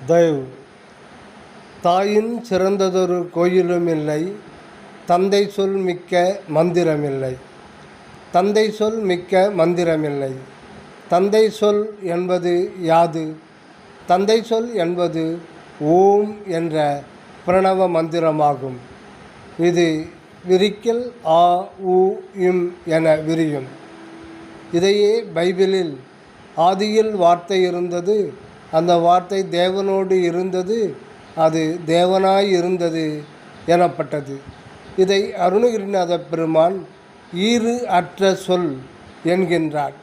தயவு தாயின் சிறந்ததொரு கோயிலும் இல்லை, தந்தை சொல் மிக்க மந்திரமில்லை. தந்தை சொல் மிக்க மந்திரமில்லை. தந்தை சொல் என்பது யாது? தந்தை சொல் என்பது ஓம் என்ற பிரணவ மந்திரமாகும். இது விரிக்கல் ஆ உ இம் என விரியும். இதையே பைபிளில் ஆதியில் வார்த்தை இருந்தது, அந்த வார்த்தை தேவனோடு இருந்தது, அது தேவனாய் இருந்தது எனப்பட்டது. இதை அருணகிரிநாத பெருமான் ஈறு அற்ற சொல் என்கின்றார்.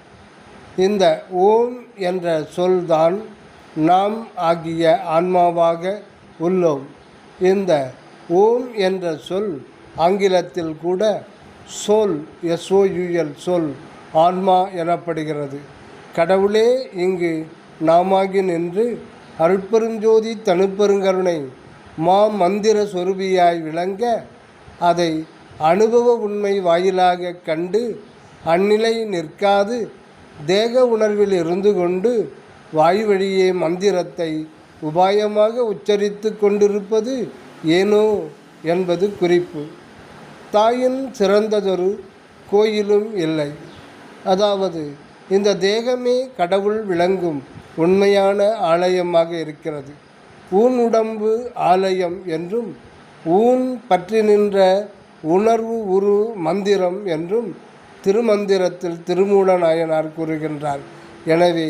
இந்த ஓம் என்ற சொல்தான் நாம் ஆகிய ஆன்மாவாக உள்ளோம். இந்த ஓம் என்ற சொல் ஆங்கிலத்தில் கூட சோல், SOUL, சொல், ஆன்மா எனப்படுகிறது. கடவுளே இங்கு நாமாகி நின்று அருட்பெருஞ்சோதி தனிப்பெருங்கருணை மந்திர சொரூபியாய் விளங்க, அதை அனுபவ உண்மை வாயிலாக கண்டு அந்நிலை நிற்காது தேக உணர்வில் இருந்து கொண்டு வாய் வழியே மந்திரத்தை உபாயமாக உச்சரித்து கொண்டிருப்பது ஏனோ என்பது குறிப்பு. தாயின் சிறந்ததொரு கோயிலும் இல்லை. அதாவது இந்த தேகமே கடவுள் விளங்கும் உண்மையான ஆலயமாக இருக்கிறது. ஊன் உடம்பு ஆலயம் என்றும், ஊன் பற்றி நின்ற உணர்வு உரு மந்திரம் என்றும் திருமந்திரத்தில் திருமூல நாயனார் கூறுகின்றார். எனவே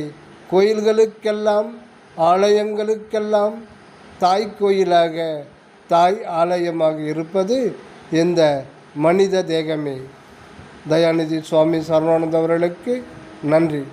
கோயில்களுக்கெல்லாம் ஆலயங்களுக்கெல்லாம் தாய் கோயிலாக, தாய் ஆலயமாக இருப்பது இந்த மனித தேகமே. தயாநிதி சுவாமி சரவணானந்த அவர்களுக்கு நன்றி.